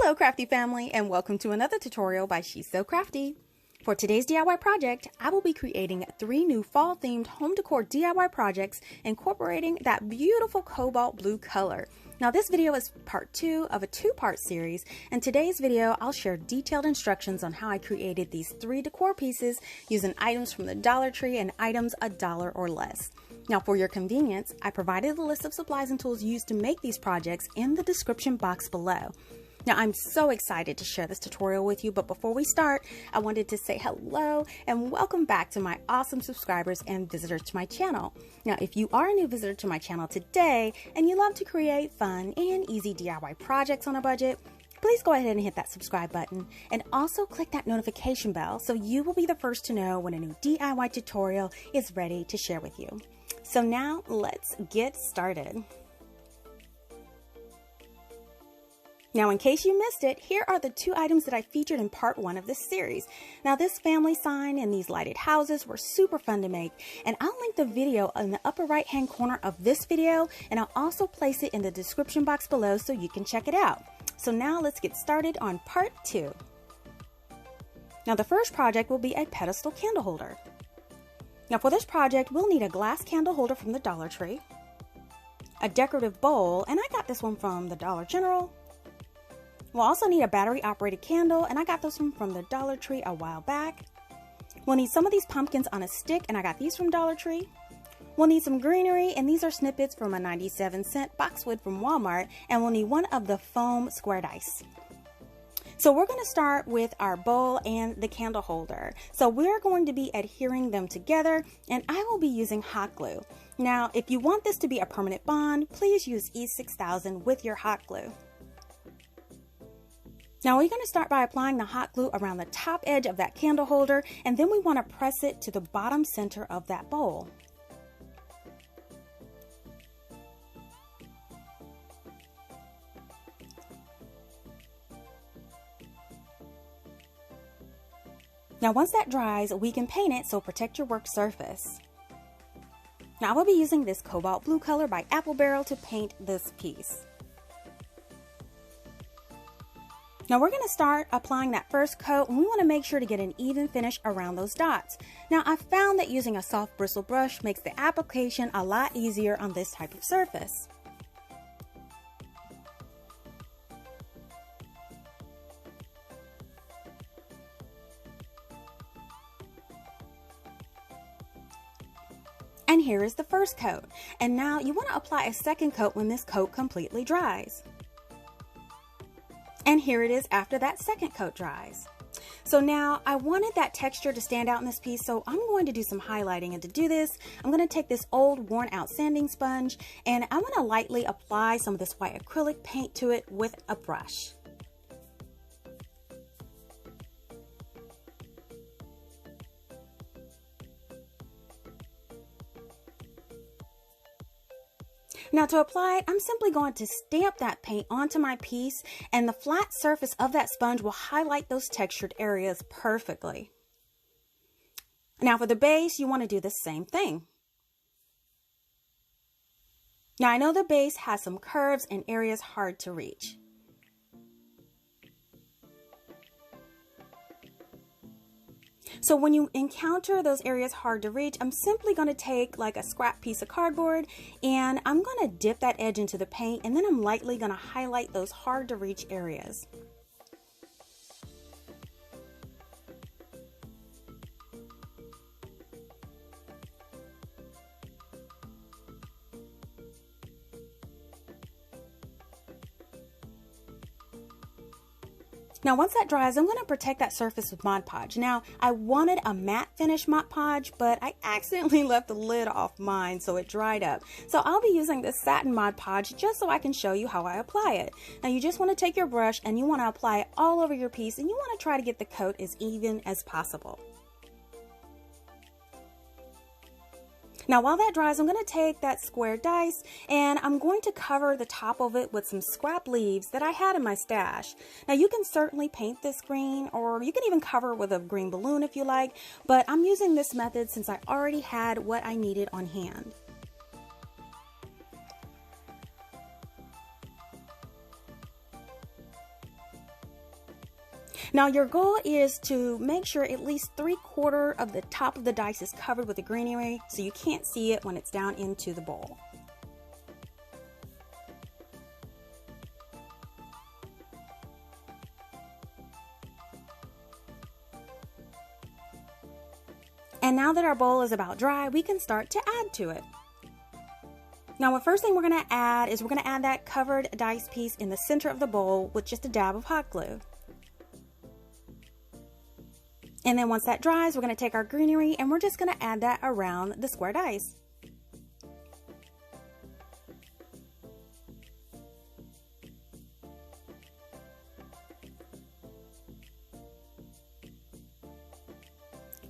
Hello CraftDee Family, and welcome to another tutorial by She's So Crafty. For today's DIY project, I will be creating 3 new fall themed home decor DIY projects incorporating that beautiful cobalt blue color. Now this video is part 2 of a 2-part series, and today's video I'll share detailed instructions on how I created these 3 decor pieces using items from the Dollar Tree and items $1 or less. Now for your convenience, I provided a list of supplies and tools used to make these projects in the description box below. Now I'm so excited to share this tutorial with you, but before we start, I wanted to say hello and welcome back to my awesome subscribers and visitors to my channel. Now if you are a new visitor to my channel today and you love to create fun and easy DIY projects on a budget, please go ahead and hit that subscribe button and also click that notification bell so you will be the first to know when a new DIY tutorial is ready to share with you. So now let's get started. Now, in case you missed it, here are the 2 items that I featured in part 1 of this series. Now, this family sign and these lighted houses were super fun to make, and I'll link the video in the upper right hand corner of this video, and I'll also place it in the description box below so you can check it out. So now let's get started on part 2. Now, the first project will be a pedestal candle holder. Now, for this project, we'll need a glass candle holder from the Dollar Tree, a decorative bowl, and I got this one from the Dollar General. We'll also need a battery operated candle, and I got this one from the Dollar Tree a while back. We'll need some of these pumpkins on a stick, and I got these from Dollar Tree. We'll need some greenery, and these are snippets from a 97-cent Boxwood from Walmart, and we'll need one of the foam square dice. So we're going to start with our bowl and the candle holder. So we're going to be adhering them together, and I will be using hot glue. Now, if you want this to be a permanent bond, please use E6000 with your hot glue. Now we're going to start by applying the hot glue around the top edge of that candle holder, and then we want to press it to the bottom center of that bowl. Now once that dries, we can paint it, so protect your work surface. Now I will be using this cobalt blue color by Apple Barrel to paint this piece. Now we're going to start applying that first coat, and we want to make sure to get an even finish around those dots. Now I found that using a soft bristle brush makes the application a lot easier on this type of surface. And here is the first coat. And now you want to apply a second coat when this coat completely dries. And here it is after that second coat dries. So now I wanted that texture to stand out in this piece, so I'm going to do some highlighting. And to do this, I'm going to take this old worn out sanding sponge, and I'm going to lightly apply some of this white acrylic paint to it with a brush. Now to apply it, I'm simply going to stamp that paint onto my piece, and the flat surface of that sponge will highlight those textured areas perfectly. Now for the base, you want to do the same thing. Now I know the base has some curves and areas hard to reach. So when you encounter those areas hard to reach, I'm simply going to take like a scrap piece of cardboard, and I'm going to dip that edge into the paint, and then I'm lightly going to highlight those hard to reach areas. Now once that dries, I'm going to protect that surface with Mod Podge. Now I wanted a matte finish Mod Podge, but I accidentally left the lid off mine, so it dried up. So I'll be using this satin Mod Podge just so I can show you how I apply it. Now you just want to take your brush and you want to apply it all over your piece, and you want to try to get the coat as even as possible. Now while that dries, I'm going to take that square dice and I'm going to cover the top of it with some scrap leaves that I had in my stash. Now you can certainly paint this green, or you can even cover it with a green balloon if you like, but I'm using this method since I already had what I needed on hand. Now your goal is to make sure at least 3/4 of the top of the dice is covered with the greenery so you can't see it when it's down into the bowl. And now that our bowl is about dry, we can start to add to it. Now the first thing we're going to add is we're going to add that covered dice piece in the center of the bowl with just a dab of hot glue. And then once that dries, we're going to take our greenery and we're just going to add that around the square dice.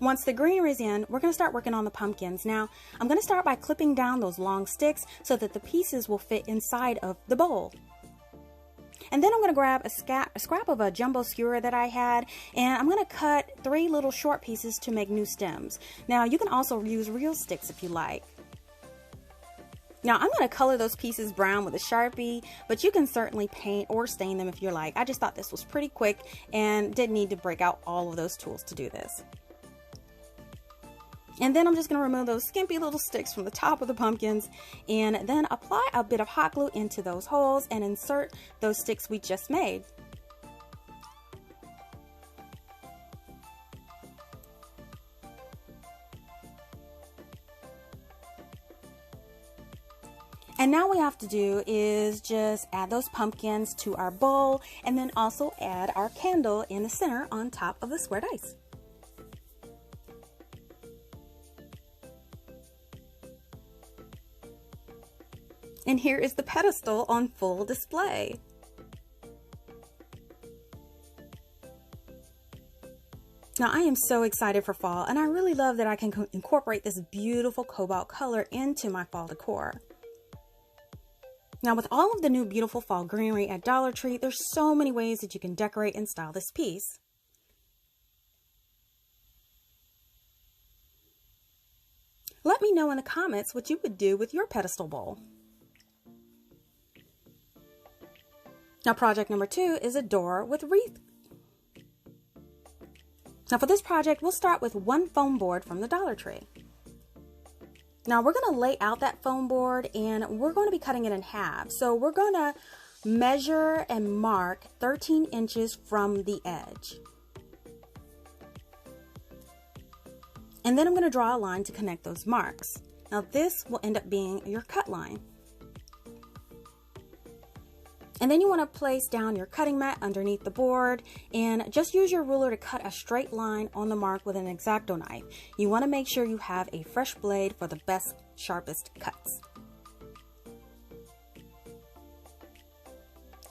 Once the greenery is in, we're going to start working on the pumpkins. Now, I'm going to start by clipping down those long sticks so that the pieces will fit inside of the bowl. And then I'm going to grab a scrap of a jumbo skewer that I had, and I'm going to cut 3 little short pieces to make new stems. Now, you can also use real sticks if you like. Now, I'm going to color those pieces brown with a Sharpie, but you can certainly paint or stain them if you like. I just thought this was pretty quick and didn't need to break out all of those tools to do this. And then I'm just going to remove those skimpy little sticks from the top of the pumpkins and then apply a bit of hot glue into those holes and insert those sticks we just made. And now what we have to do is just add those pumpkins to our bowl and then also add our candle in the center on top of the square dice. And here is the pedestal on full display. Now I am so excited for fall, and I really love that I can incorporate this beautiful cobalt color into my fall decor. Now with all of the new beautiful fall greenery at Dollar Tree, there's so many ways that you can decorate and style this piece. Let me know in the comments what you would do with your pedestal bowl. Now project number 2 is a door with wreath. Now for this project, we'll start with 1 foam board from the Dollar Tree. Now we're going to lay out that foam board and we're going to be cutting it in half. So we're going to measure and mark 13 inches from the edge. And then I'm going to draw a line to connect those marks. Now this will end up being your cut line. And then you want to place down your cutting mat underneath the board and just use your ruler to cut a straight line on the mark with an X-Acto knife. You want to make sure you have a fresh blade for the best, sharpest cuts.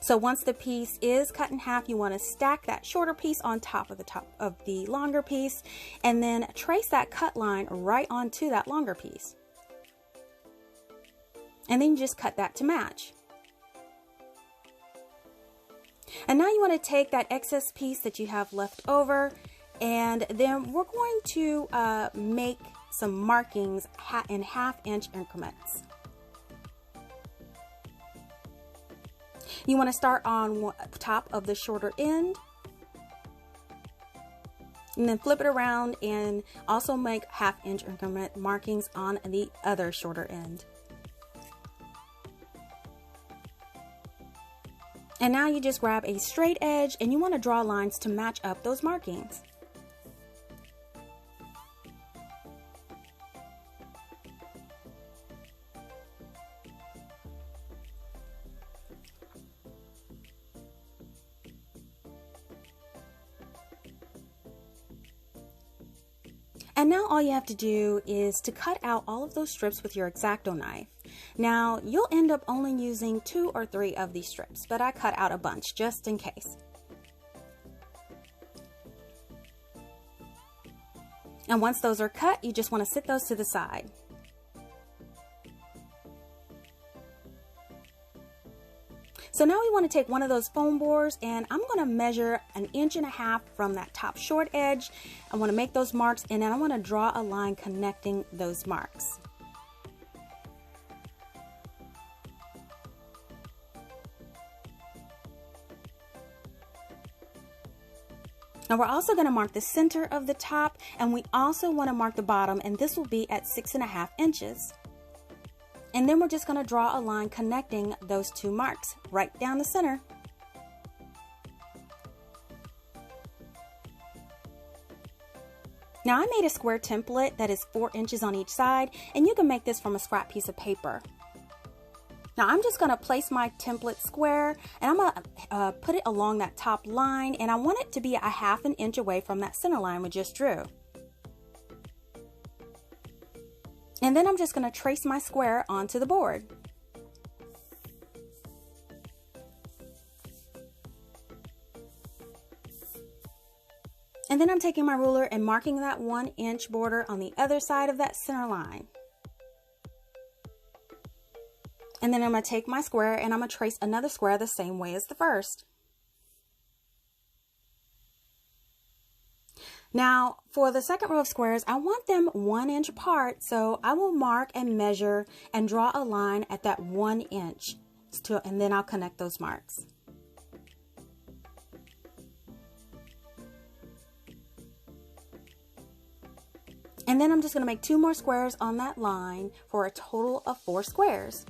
So once the piece is cut in half, you want to stack that shorter piece on top of the longer piece and then trace that cut line right onto that longer piece. And then you just cut that to match. And now you want to take that excess piece that you have left over, and then we're going to make some markings in 1/2 inch increments. You want to start on top of the shorter end, and then flip it around and also make 1/2 inch increment markings on the other shorter end. And now you just grab a straight edge and you want to draw lines to match up those markings. And now all you have to do is to cut out all of those strips with your X-Acto knife. Now you'll end up only using 2 or 3 of these strips, but I cut out a bunch just in case. And once those are cut, you just want to set those to the side. So now we want to take one of those foam boards and I'm going to measure 1.5 inches from that top short edge. I want to make those marks and then I want to draw a line connecting those marks. Now we're also going to mark the center of the top, and we also want to mark the bottom, and this will be at 6.5 inches. And then we're just going to draw a line connecting those two marks right down the center. Now I made a square template that is 4 inches on each side, and you can make this from a scrap piece of paper. Now I'm just going to place my template square, and I'm going to put it along that top line, and I want it to be a 1/2 inch away from that center line we just drew. And then I'm just going to trace my square onto the board. And then I'm taking my ruler and marking that 1 inch border on the other side of that center line. And then I'm going to take my square and I'm going to trace another square the same way as the first. Now for the second row of squares, I want them 1 inch apart, so I will mark and measure and draw a line at that 1 inch, and then I'll connect those marks. And then I'm just going to make 2 more squares on that line for a total of 4 squares.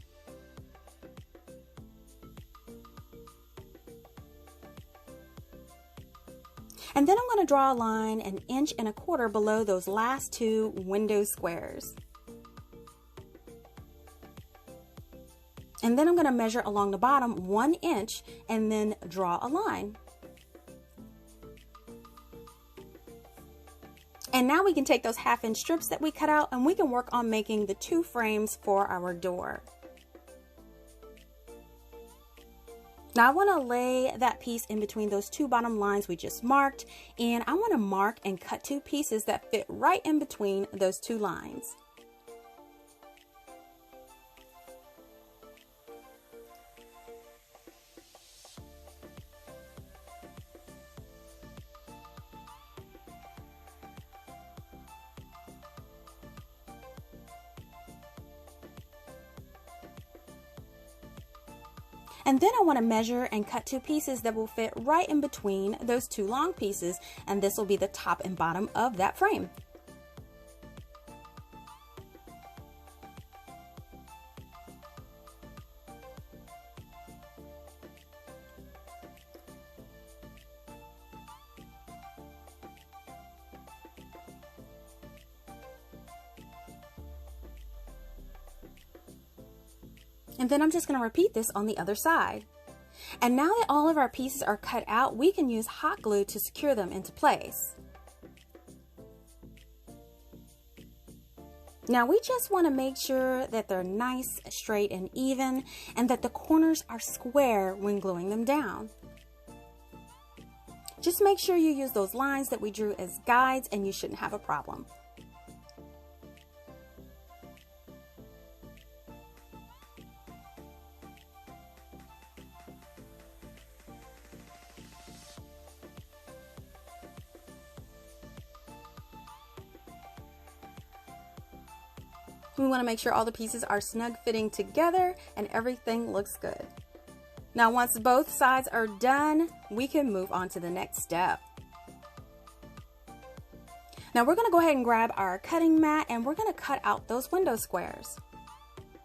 And then I'm going to draw a line 1.25 inches below those last 2 window squares. And then I'm going to measure along the bottom 1 inch and then draw a line. And now we can take those 1/2 inch strips that we cut out and we can work on making the 2 frames for our door. Now I want to lay that piece in between those 2 bottom lines we just marked, and I want to mark and cut 2 pieces that fit right in between those 2 lines. And then I want to measure and cut 2 pieces that will fit right in between those 2 long pieces, and this will be the top and bottom of that frame. And then I'm just going to repeat this on the other side. And now that all of our pieces are cut out, we can use hot glue to secure them into place. Now we just want to make sure that they're nice, straight, and even, and that the corners are square when gluing them down. Just make sure you use those lines that we drew as guides and you shouldn't have a problem. We want to make sure all the pieces are snug fitting together and everything looks good. Now once both sides are done, we can move on to the next step. Now we're going to go ahead and grab our cutting mat and we're going to cut out those window squares.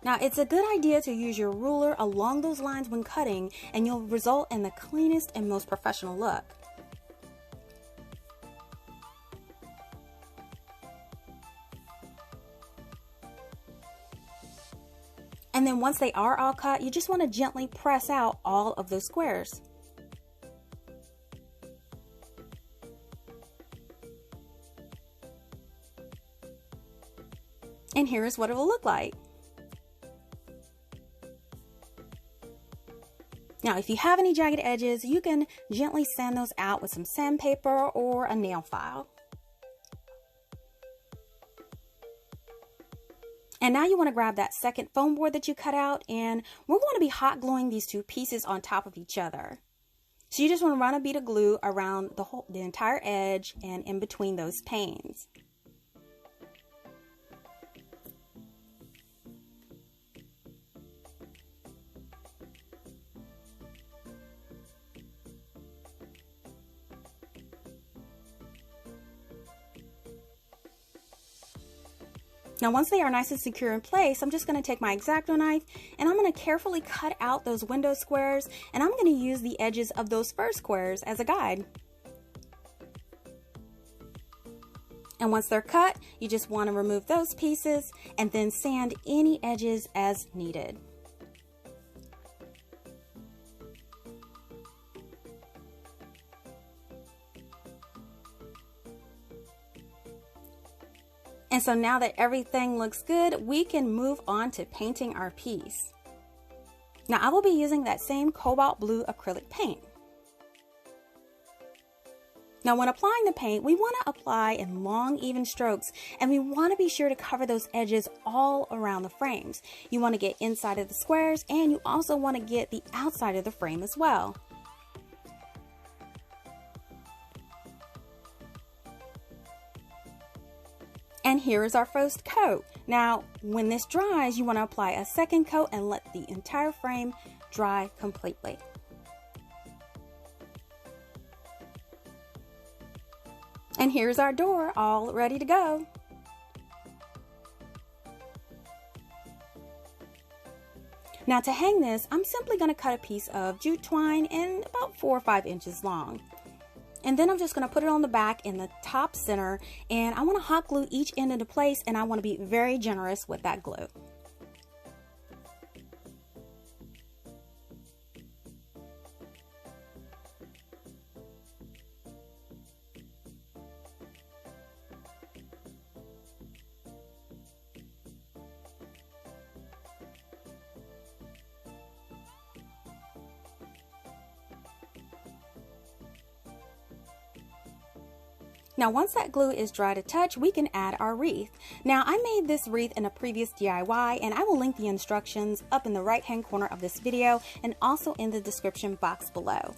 Now it's a good idea to use your ruler along those lines when cutting, and you'll result in the cleanest and most professional look. And then once they are all cut, you just want to gently press out all of those squares. And here is what it will look like. Now, if you have any jagged edges, you can gently sand those out with some sandpaper or a nail file. And now you want to grab that second foam board that you cut out, and we're going to be hot gluing these 2 pieces on top of each other. So you just want to run a bead of glue around the entire edge and in between those panes. Now once they are nice and secure in place, I'm just going to take my X-Acto knife and I'm going to carefully cut out those window squares, and I'm going to use the edges of those first squares as a guide. And once they're cut, you just want to remove those pieces and then sand any edges as needed. And so now that everything looks good, we can move on to painting our piece. Now I will be using that same cobalt blue acrylic paint. Now when applying the paint, we want to apply in long, even strokes, and we want to be sure to cover those edges all around the frames. You want to get inside of the squares, and you also want to get the outside of the frame as well. And here is our first coat. Now, when this dries, you want to apply a second coat and let the entire frame dry completely. And here's our door all ready to go. Now to hang this, I'm simply going to cut a piece of jute twine in about 4 or 5 inches long. And then I'm just going to put it on the back in the top center, and I want to hot glue each end into place, and I want to be very generous with that glue. Now once that glue is dry to touch, we can add our wreath. Now I made this wreath in a previous DIY, and I will link the instructions up in the right hand corner of this video and also in the description box below.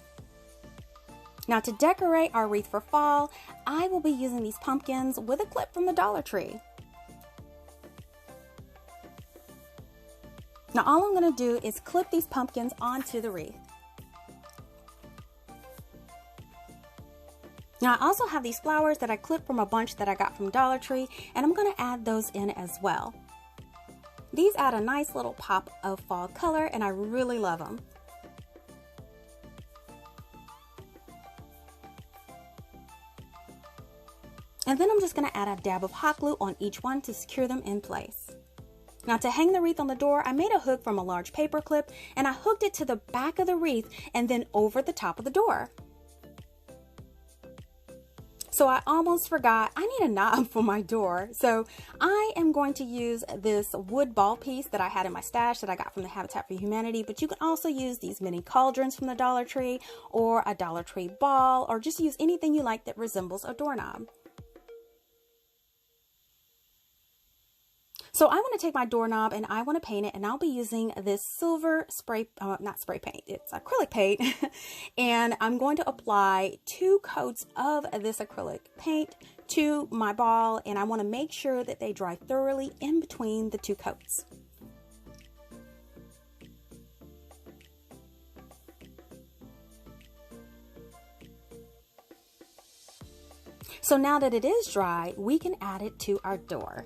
Now to decorate our wreath for fall, I will be using these pumpkins with a clip from the Dollar Tree. Now all I'm going to do is clip these pumpkins onto the wreath. Now I also have these flowers that I clipped from a bunch that I got from Dollar Tree, and I'm going to add those in as well. These add a nice little pop of fall color, and I really love them. And then I'm just going to add a dab of hot glue on each one to secure them in place. Now to hang the wreath on the door, I made a hook from a large paper clip, and I hooked it to the back of the wreath and then over the top of the door. So I almost forgot, I need a knob for my door. So I am going to use this wood ball piece that I had in my stash that I got from the Habitat for Humanity, but you can also use these mini cauldrons from the Dollar Tree, or a Dollar Tree ball, or just use anything you like that resembles a doorknob. So I want to take my doorknob and I want to paint it, and I'll be using this silver spray, not spray paint, it's acrylic paint. And I'm going to apply 2 coats of this acrylic paint to my ball, and I want to make sure that they dry thoroughly in between the 2 coats. So now that it is dry, we can add it to our door.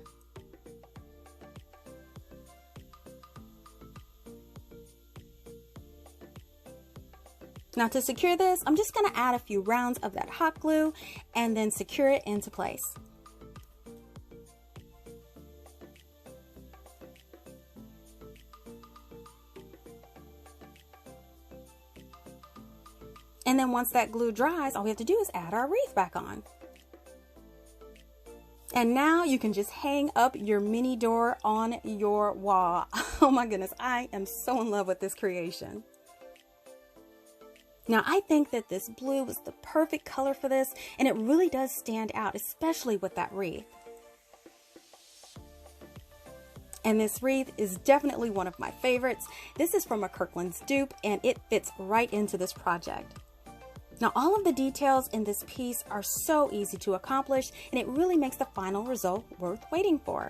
Now to secure this, I'm just going to add a few rounds of that hot glue and then secure it into place. And then once that glue dries, all we have to do is add our wreath back on. And now you can just hang up your mini door on your wall. Oh my goodness, I am so in love with this creation. Now I think that this blue was the perfect color for this, and it really does stand out, especially with that wreath. And this wreath is definitely one of my favorites. This is from a Kirkland's dupe, and it fits right into this project. Now all of the details in this piece are so easy to accomplish, and it really makes the final result worth waiting for.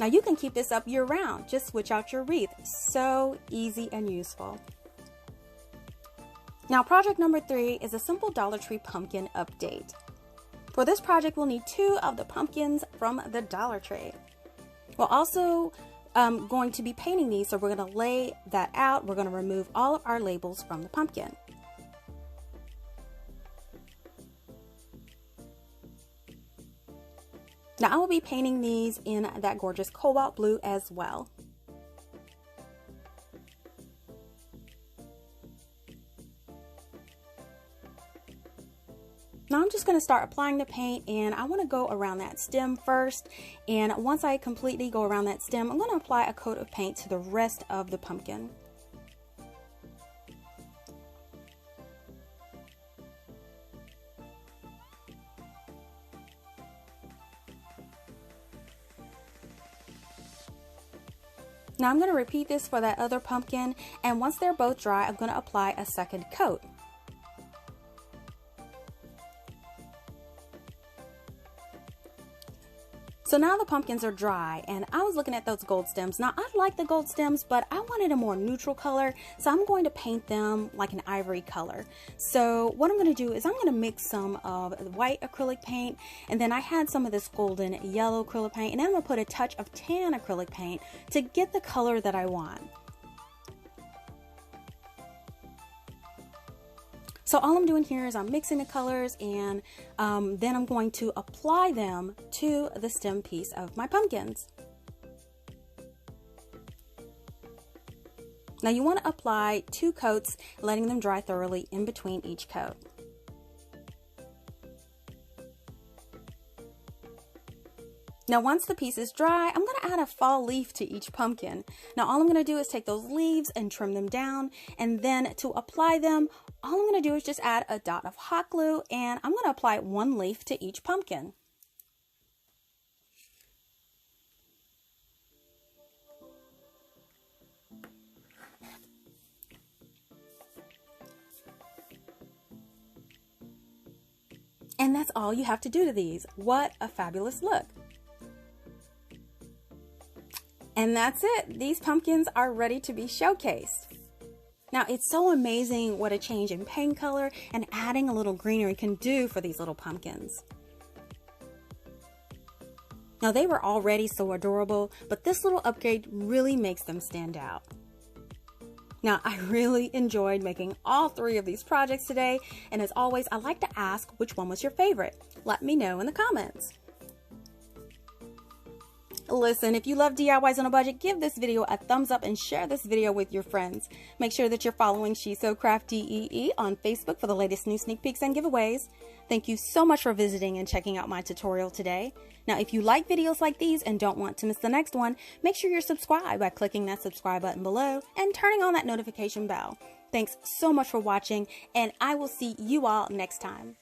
Now you can keep this up year round, just switch out your wreath. So easy and useful. Now project number 3 is a simple Dollar Tree pumpkin update. For this project, we'll need 2 of the pumpkins from the Dollar Tree. We're also going to be painting these, so we're going to lay that out. We're going to remove all of our labels from the pumpkin. Now I will be painting these in that gorgeous cobalt blue as well. Now I'm just going to start applying the paint, and I want to go around that stem first, and once I completely go around that stem, I'm going to apply a coat of paint to the rest of the pumpkin. Now I'm going to repeat this for that other pumpkin, and once they're both dry, I'm going to apply a second coat. So now the pumpkins are dry, and I was looking at those gold stems. Now I like the gold stems, but I wanted a more neutral color, so I'm going to paint them like an ivory color. So what I'm going to do is I'm going to mix some of the white acrylic paint, and then I had some of this golden yellow acrylic paint, and then I'm going to put a touch of tan acrylic paint to get the color that I want. So all I'm doing here is I'm mixing the colors, and then I'm going to apply them to the stem piece of my pumpkins. Now you want to apply 2 coats, letting them dry thoroughly in between each coat. Now once the piece is dry, I'm going to add a fall leaf to each pumpkin. Now all I'm going to do is take those leaves and trim them down, and then to apply them, all I'm going to do is just add a dot of hot glue, and I'm going to apply 1 leaf to each pumpkin. And that's all you have to do to these. What a fabulous look. And that's it. These pumpkins are ready to be showcased. Now it's so amazing what a change in paint color and adding a little greenery can do for these little pumpkins. Now they were already so adorable, but this little upgrade really makes them stand out. Now I really enjoyed making all 3 of these projects today, and as always, I like to ask which one was your favorite. Let me know in the comments. Listen, if you love DIYs on a budget, give this video a thumbs up and share this video with your friends. Make sure that you're following She's So CraftDee on Facebook for the latest new sneak peeks and giveaways. Thank you so much for visiting and checking out my tutorial today. Now, if you like videos like these and don't want to miss the next one, make sure you're subscribed by clicking that subscribe button below and turning on that notification bell. Thanks so much for watching, and I will see you all next time.